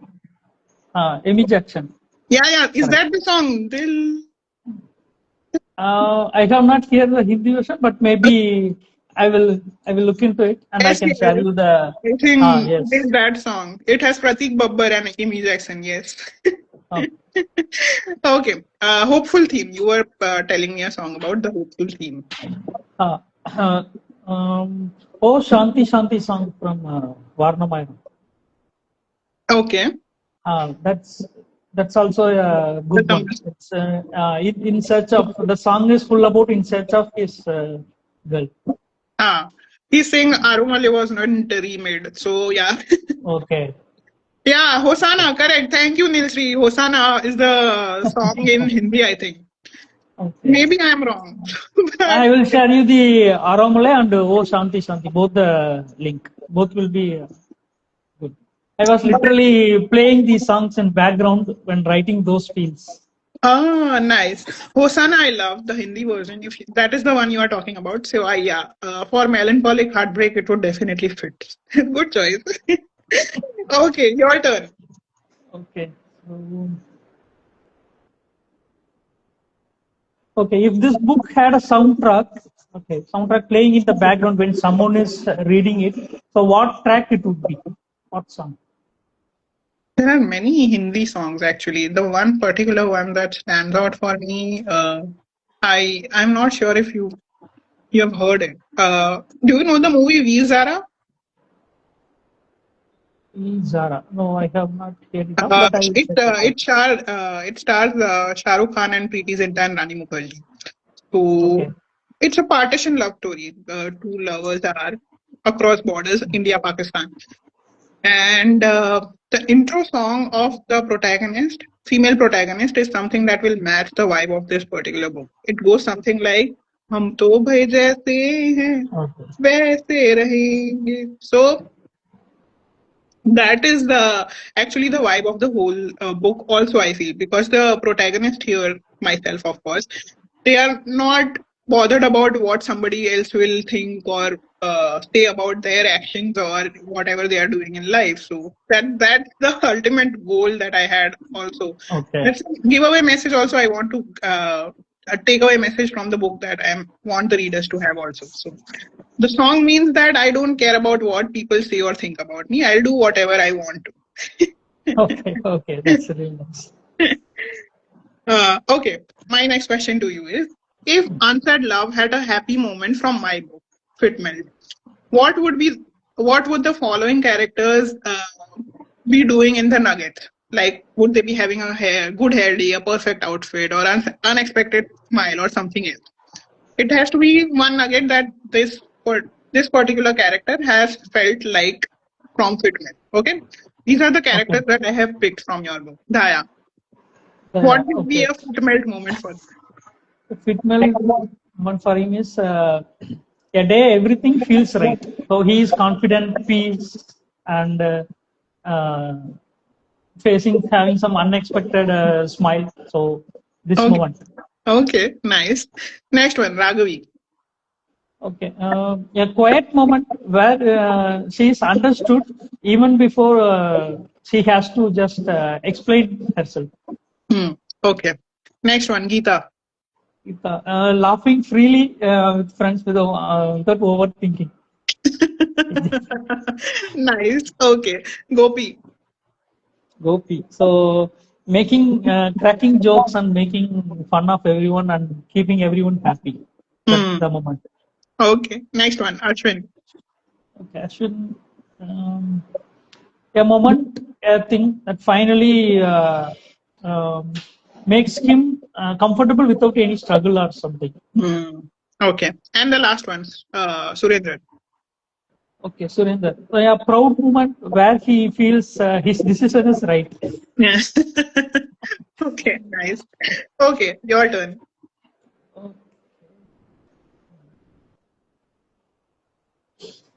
Amy Jackson. Yeah, yeah. Is Correct. that the song? Dil. I have not heard the Hindi version, but maybe I will look into it and I Yes, can yes. share you the. I think it Yes. is that song. It has Pratik Babbar and Amy Jackson. Yes. Oh, Okay. Hopeful theme. You were telling me a song about the hopeful theme. uh, uh, oh Shanti Shanti song from Varnamayanam. Okay. That's also a The good one. Tamil. It's in search of the song is full about in search of his girl. Ah, he's saying Arumale was not remade. So yeah. Okay. Yeah, Hosanna, correct. Thank you, Nilsri. Hosanna is the song in Hindi, I think. Okay. Maybe I'm wrong. But I will share you the Aramale and Oh Shanti Shanti, both the link. Both will be good. I was literally playing these songs in background when writing those fields. nice. Hosanna, I love the Hindi version. If that is the one you are talking about. So I yeah, for melancholic heartbreak, it would definitely fit. Good choice. Okay, your turn. Okay. So, okay, if this book had a soundtrack, okay, soundtrack playing in the background when someone is reading it, so what track it would be? What song? There are many Hindi songs actually. The one particular one that stands out for me, I'm not sure if you have heard it. Do you know the movie Veer Zara? Zara. No, I have not heard it of, but I will It check it out. it stars Shah Rukh Khan and Preeti Zinta and Rani Mukherjee. So Okay. it's a partition love story. Two lovers are across borders, India, Pakistan. And the intro song of the protagonist, female protagonist, is something that will match the vibe of this particular book. It goes something like, "हम तो भाई जैसे हैं, Okay. वैसे रहेंगे." So that is the actually the vibe of the whole book. Also, I feel because the protagonist here, myself, of course, they are not bothered about what somebody else will think or say about their actions or whatever they are doing in life. So that's the ultimate goal that I had. Also, Okay. let's give away message. Also, I want to take away message from the book that I want the readers to have also. So the song means that I don't care about what people say or think about me. I'll do whatever I want Okay. Okay. That's really nice. to. Okay, my next question to you is: if Answered Love had a happy moment from my book, Fitmelt, what would be what would the following characters be doing in the Nuggets? Like, would they be having a good hair day, a perfect outfit, or unexpected smile, or something else? It has to be one nugget that this particular character has felt like from Fitment. Okay, these are the Okay. characters that I have picked from your book. Daya, what Yeah. would be Okay. a footmelt moment for you? The Fitmel one for him is a day everything feels right. So he is confident, peace, and uh, facing having some unexpected smile. So this Okay, moment. okay, nice. Next one, Raghavi. Okay, a quiet moment where she is understood even before she has to just explain herself. Hmm. Okay. Next one, Geeta. Laughing freely with friends without overthinking. Nice. Okay, Gopi. Gopi. So making cracking jokes and making fun of everyone and keeping everyone happy. That's Hmm. the moment. Okay. Next one, Ashwin. Okay, Ashwin, um, a moment, a thing that finally um, makes him comfortable without any struggle or something. Hmm. Okay. And the last one, Surendra. Okay, Surinder, so a proud moment where he feels his decision is right. Yeah. Okay, nice. Okay, your turn.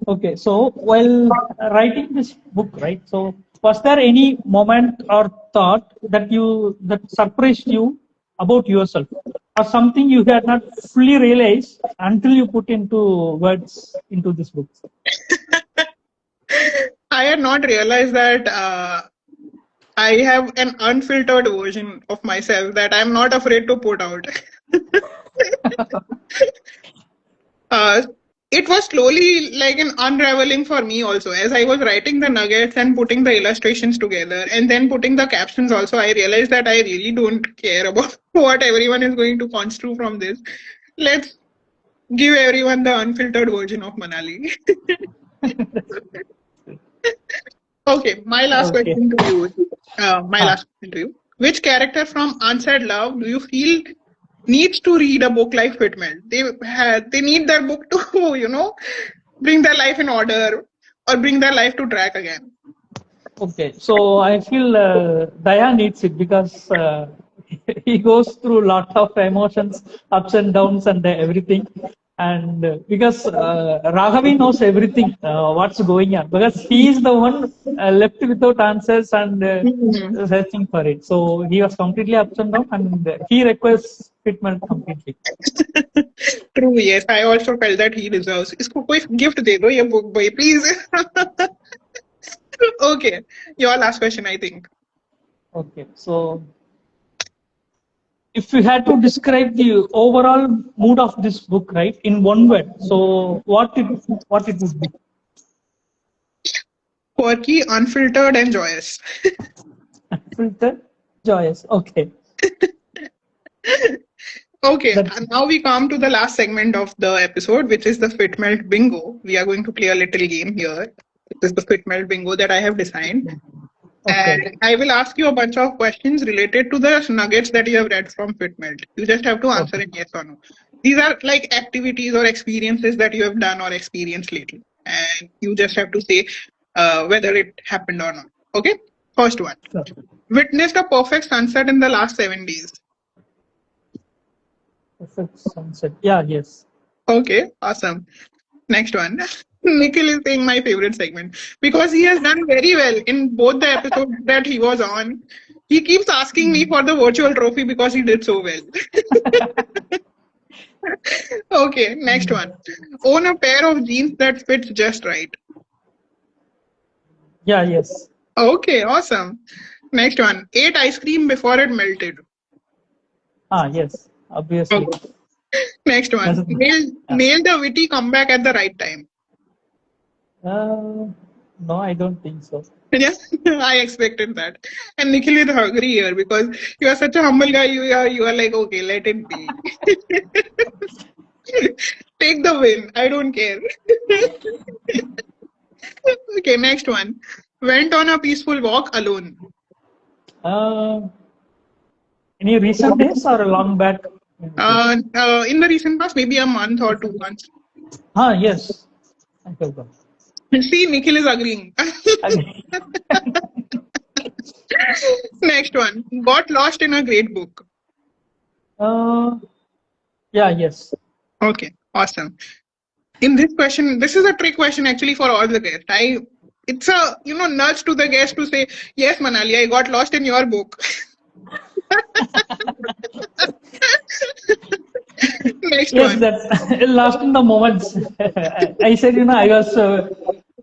Okay, so while writing this book, right? So was there any moment or thought that surprised you about yourself, or something you had not fully realized until you put into words into this book? I had not realized that I have an unfiltered version of myself that I'm not afraid to put out. uh, it was slowly like an unraveling for me also. As I was writing the nuggets and putting the illustrations together and then putting the captions also, I realized that I really don't care about what everyone is going to construe from this. Let's give everyone the unfiltered version of Manali. Okay, my last Okay. question to you. My Ah, last question to you. Which character from Answered Love do you feel needs to read a book like Fitment? They need their book to bring their life in order or bring their life to track again. okay, so I feel Daya needs it because he goes through a lot of emotions, ups and downs, and everything. And because Raghavi knows everything, what's going on, because he is the one left without answers and Mhm. searching for it. So he was completely ups and downs, and he requires treatment completely. True, yes. I also felt that he deserves. इसको कोई gift दे दो ये book boy, please. Okay, your last question, I think. Okay, so if you had to describe the overall mood of this book, right, in one word, so what it would be? Quirky, unfiltered, and joyous. Filter, joyous. Okay, Okay, that's and now we come to the last segment of the episode, which is the Fitmelt Bingo. We are going to play a little game here. This is the FitMelt bingo that I have designed. Okay. And I will ask you a bunch of questions related to the nuggets that you have read from FitMelt. You just have to answer Okay. in yes or no. These are like activities or experiences that you have done or experienced lately. And you just have to say whether it happened or not. Okay? First one. Sure. Witnessed a perfect sunset in the last 7 days. Perfect sunset. Yeah, yes. Okay, awesome. Next one. Nikhil is saying my favorite segment because he has done very well in both the episodes that he was on. He keeps asking me for the virtual trophy because he did so well. Okay, next one. Own a pair of jeans that fits just right. Yeah, yes. Okay, awesome. Next one. Ate ice cream before it melted. Yes, obviously. Okay. Next one. Doesn't. Yeah. Nail the witty comeback at the right time. No, I don't think so. Yeah, I expected that. And Nikhil is hungry here because you are such a humble guy. You are like, okay, let it be. Take the win. I don't care. Okay, next one. Went on a peaceful walk alone. Uh, any recent days or a long back? In the recent past, maybe a month or 2 months. Yes. I have gone. See, Nikhil is agreeing. Okay. Next one. Got lost in a great book. Yeah, yes. Okay, awesome. In this question, this is a trick question actually for all the guests. It's a nudge to the guest to say, yes, Manali, I got lost in your book. Next Yes, one. that's lost in the moments. I said,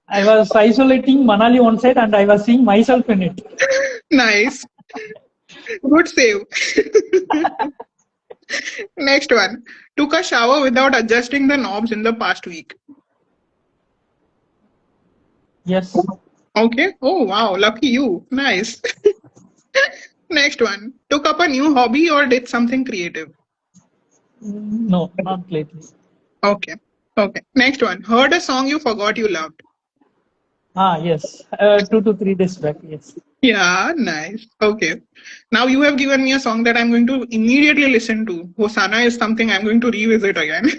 I was isolating Manali one side and I was seeing myself in it. Nice. Good save. Next one. Took a shower without adjusting the knobs in the past week. Yes. Okay. Oh, wow. Lucky you. Nice. Next one. Took up a new hobby or did something creative. No, not lately. Okay. Okay. Next one. Heard a song you forgot you loved. Yes. 2 to 3 days back. Yes. Yeah, nice. Okay. Now you have given me a song that I'm going to immediately listen to. Hosanna is something I'm going to revisit again.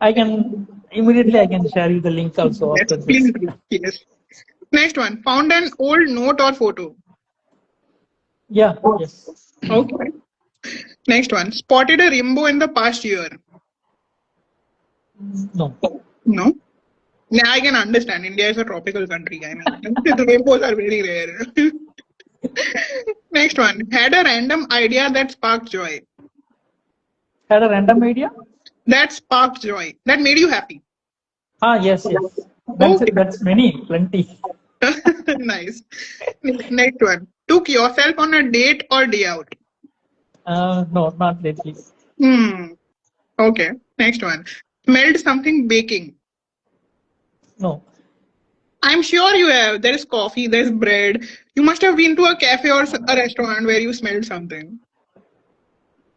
I can share you the link also Yes, after please this. do. Yes. Next one. Found an old note or photo. Yeah, yes. Okay. Next one. Spotted a rainbow in the past year. No. No. Yeah, I can understand. India is a tropical country. I mean, the rainbows are very rare. Next one. Had a random idea that sparked joy. Had a random idea? That sparked joy. That made you happy. Yes, yes. Okay. That's plenty. Nice. Next one. Took yourself on a date or day out. No, not lately. Okay. Next one. Smelled something baking. No. I'm sure you have. There's coffee, there's bread. You must have been to a cafe or a restaurant where you smelled something.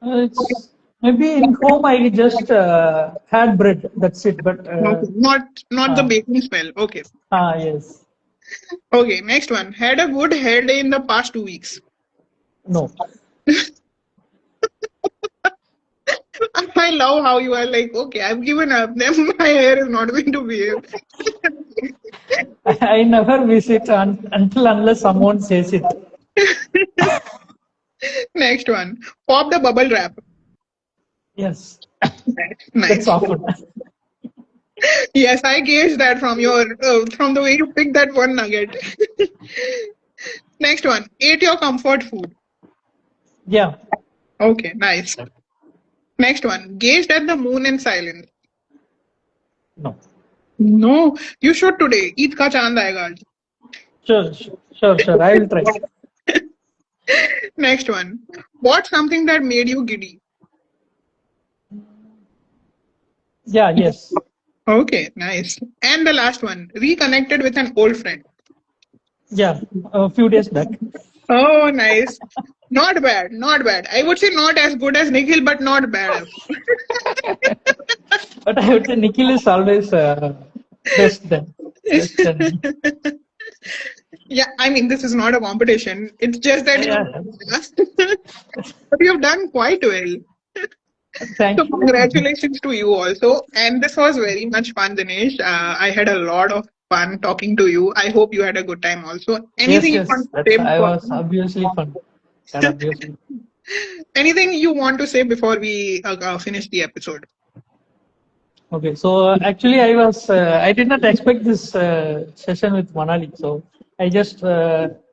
It's maybe in home I just had bread. That's it. But Okay. Not the uh, baking smell. Okay. yes. Okay. Next one. Had a good hair day in the past 2 weeks. No. I love how you are like, okay, I've given up. Then my hair is not going to behave. I never visit until unless someone says it. Next one. Pop the bubble wrap. Yes. Nice. That's often. Yes, I gauged that from from the way you picked that one nugget. Next one. Ate your comfort food. Yeah. Okay, nice. Next one. Gazed at the moon in silence. No. No, you should today. Eid ka chand aayega aaj. Sure. I will try. Next one. What something that made you giddy? Yeah, yes. Okay, nice. And the last one. Reconnected with an old friend. Yeah, a few days back. Oh, nice. Not bad, not bad. I would say not as good as Nikhil, but not bad. But I would say Nikhil is always best then. Question. Yeah, I mean, this is not a competition. It's just that Yeah, but you've done quite well. So thank you. congratulations to you also. And this was very much fun, Dinesh. I had a lot of fun talking to you. I hope you had a good time also. Yes, Anything you yes. want to That's say I before? was obviously fun. That obviously. Anything you want to say before we finish the episode? Okay, so actually, I did not expect this session with Manali. So I just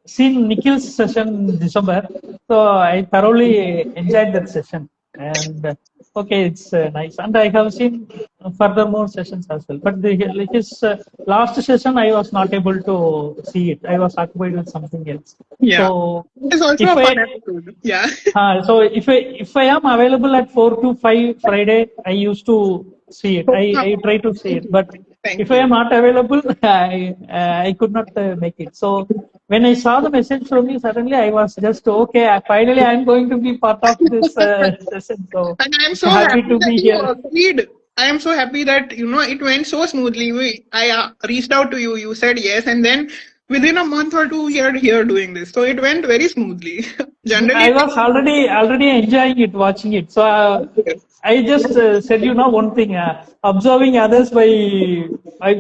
seen Nikhil's session in December. So I thoroughly enjoyed that session. And okay, it's nice. And I have seen furthermore sessions as well. But like his last session, I was not able to see it. I was occupied with something else. Yeah. So It's also if a I fun episode. Yeah. so if I am available at 4 to 5 Friday, I used to see it. I try to see Thank it. you. But Thank if I you. am not available, I could not make it. So when I saw the message from you, suddenly I was just okay. Finally, I am going to be part of this session. So And I'm so happy happy to that be you here. agreed. I am so happy that it went so smoothly. I reached out to you. You said yes, and then within a month or two, you're here doing this. So it went very smoothly. Generally, I it was already enjoying it, watching it. So takes. I just said, one thing, observing others by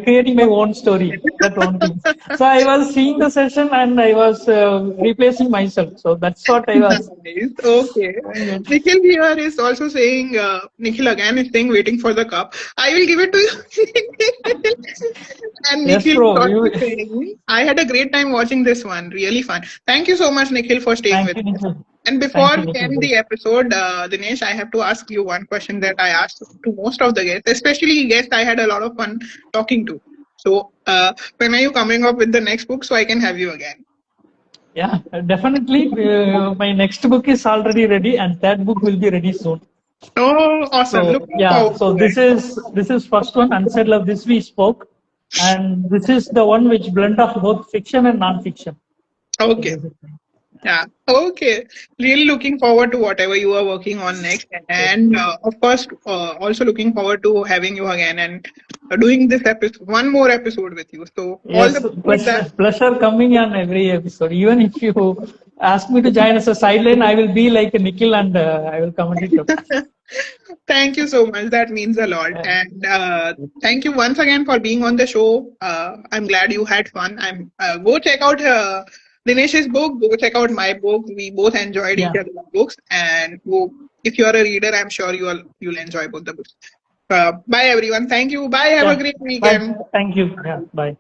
creating my own story. That one thing. So I was seeing the session and I was replacing myself. So that's what I was Nice. Okay. doing it. Nikhil here is also saying, Nikhil again is saying, waiting for the cup. I will give it to you. And Yes, Nikhil is bro. also saying, I had a great time watching this one. Really fun. Thank you so much, Nikhil, for staying Thank with you, us. Nikhil. And Thank before you, we Nikhil, end bro. the episode, Dinesh, I have to ask you one question that I asked to most of the guests, especially guests I had a lot of fun talking to. So, when are you coming up with the next book so I can have you again? Yeah, definitely. My next book is already ready, and that book will be ready soon. Oh, awesome. So Looking yeah, forward so to it. this is first one, Unsaid Love. This we spoke, and this is the one which blend of both fiction and non-fiction. So Okay. basically, Yeah. Okay. Really looking forward to whatever you are working on next. yes, And of course, also looking forward to having you again and doing this episode, one more episode with you. So, all the yes, best with that. pleasure coming on every episode. Even if you ask me to join as a sideline, I will be like a Nikhil and I will comment it up. Thank you so much. That means a lot. Uh, And thank you once again for being on the show. I'm glad you had fun. I'm Go check out Dinesh's book. Go check out my book. We both enjoyed each yeah, other's books. And if you're a reader, I'm sure you'll enjoy both the books. Bye everyone. Thank you. Bye. Have a yeah. great Bye. weekend. Thank you. Yeah. Bye.